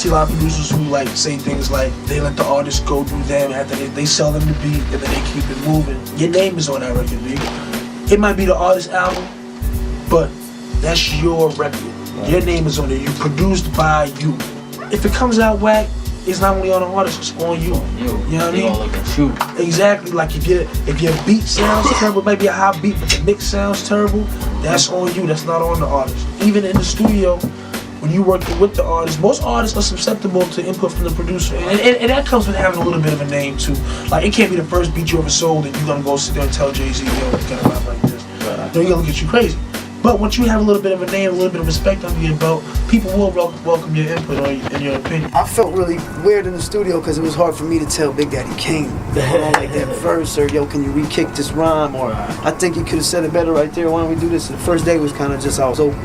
see a lot of producers who like say things like they let the artist go do them after they sell them the beat and then they keep it moving. Your name is on that record, B. It might be the artist's album, but that's your record. Right. Your name is on it. You produced by you. If it comes out whack, it's not only on the artist, it's on you. You know what I mean? Look at you. Exactly. Like if your beat sounds terrible, it might be a high beat, but the mix sounds terrible, that's on you. That's not on the artist. Even in the studio, when you working with the artist, most artists are susceptible to input from the producer, and that comes with having a little bit of a name too. Like it can't be the first beat you ever sold, and you're gonna go sit there and tell Jay-Z, yo, you gotta rap like this. Right. They're gonna look at you crazy. But once you have a little bit of a name, a little bit of respect under your belt, people will welcome your input or in your opinion. I felt really weird in the studio because it was hard for me to tell Big Daddy Kane, like that verse, or yo, can you re-kick this rhyme, or I think you could have said it better right there, why don't we do this? The first day was kind of just, I was open.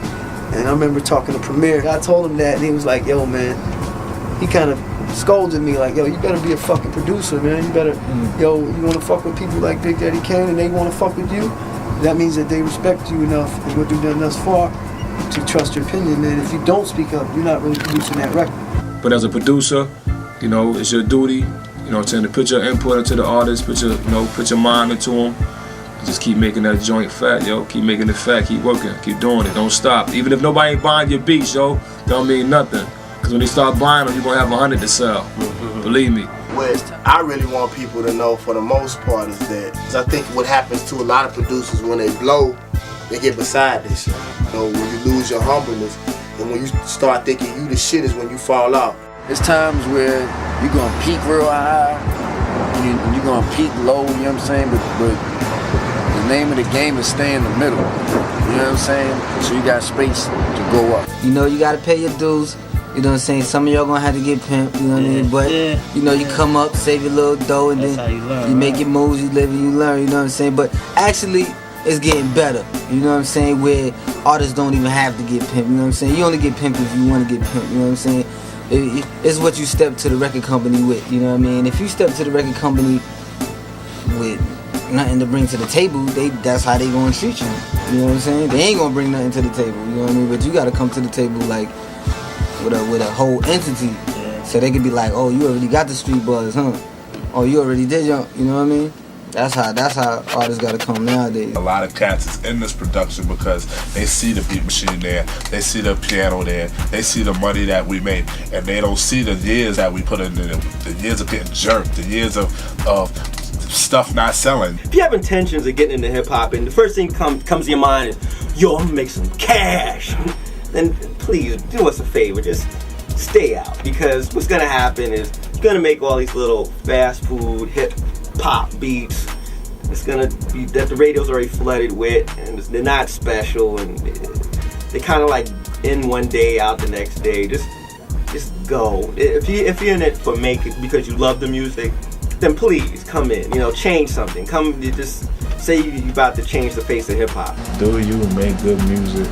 And I remember talking to Premier, I told him that, and he was like, yo, man, he kind of scolded me like, yo, you better be a fucking producer, man. You better, yo, you want to fuck with people like Big Daddy Kane and they want to fuck with you? That means that they respect you enough and what you've done thus far to trust your opinion. And if you don't speak up, you're not really producing that record. But as a producer, you know, it's your duty, you know, to put your input into the artist, put your mind into them. Just keep making that joint fat, yo. Keep making it fat, keep working, keep doing it, don't stop. Even if nobody ain't buying your beats, yo, don't mean nothing. Because when they start buying them, you're going to have 100 to sell. Believe me. What I really want people to know for the most part is that, I think what happens to a lot of producers when they blow, they get beside this shit. You know, when you lose your humbleness and when you start thinking you the shit is when you fall off. There's times where you're going to peak real high, and you're going to peak low, you know what I'm saying? But the name of the game is stay in the middle, you know what I'm saying? So you got space to go up. You know, you got to pay your dues. You know what I'm saying? Some of y'all gonna have to get pimped, you know what I mean? But, you know, you come up, save your little dough, and then you make your moves, you live and you learn, you know what I'm saying? But actually, it's getting better, you know what I'm saying? Where artists don't even have to get pimped, you know what I'm saying? You only get pimped if you want to get pimped, you know what I'm saying? It's what you step to the record company with, you know what I mean? If you step to the record company with nothing to bring to the table, that's how they gonna treat you, you know what I'm saying? They ain't gonna bring nothing to the table, you know what I mean? But you gotta come to the table like, with a whole entity, so they could be like, oh, you already got the street buzz, huh? Oh, you already did, you know what I mean? That's how artists gotta come nowadays. A lot of cats is in this production because they see the beat machine there, they see the piano there, they see the money that we made, and they don't see the years that we put in there, the years of getting jerked, the years of stuff not selling. If you have intentions of getting into hip hop, and the first thing comes to your mind is, yo, I'm gonna make some cash, then please do us a favor, just stay out, because what's gonna happen is you're gonna make all these little fast food hip hop beats. It's gonna be that the radio's already flooded with, and they're not special, and they kind of like in one day, out the next day. Just go. If you're in it for making because you love the music, then please come in. You know, change something. Come, just say you're about to change the face of hip hop. Do you make good music?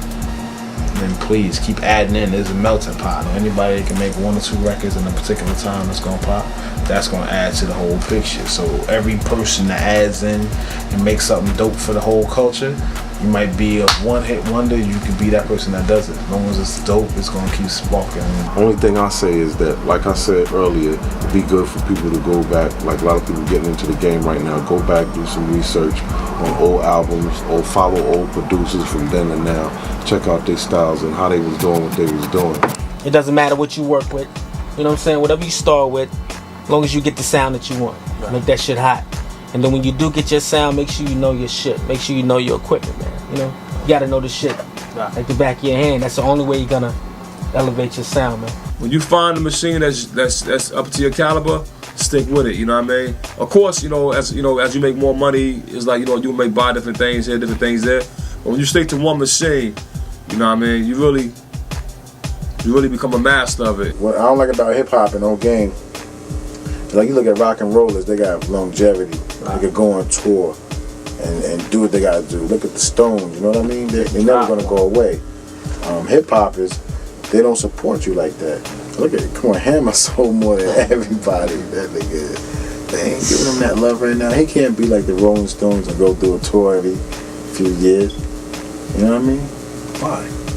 And please keep adding in. There's a melting pot. Anybody that can make 1 or 2 records in a particular time that's gonna pop, that's gonna add to the whole picture. So every person that adds in and makes something dope for the whole culture, you might be a one-hit wonder. You could be that person that does it. As long as it's dope, it's gonna keep sparking. Only thing I say is that, like I said earlier, it'd be good for people to go back. Like a lot of people getting into the game right now, go back, do some research on old albums, or follow old producers from then and now. Check out their styles and how they was doing what they was doing. It doesn't matter what you work with, you know what I'm saying? Whatever you start with, as long as you get the sound that you want, make that shit hot. And then when you do get your sound, make sure you know your shit. Make sure you know your equipment, man. You know, you gotta know the shit like the back of your hand. That's the only way you're gonna elevate your sound, man. When you find a machine that's up to your caliber, stick with it. You know what I mean? Of course, as you make more money, it's like you may buy different things here, different things there. But when you stick to one machine, you know what I mean? You really become a master of it. What I don't like about hip hop and old game, like you look at rock and rollers, they got longevity. They could go on tour and do what they gotta do. Look at the Stones, you know what I mean? They're never gonna go away. Hip hoppers, they don't support you like that. Look at it, come on, Hammer sold more than everybody. That nigga, they ain't giving him that love right now. He can't be like the Rolling Stones and go do a tour every few years. You know what I mean? Why?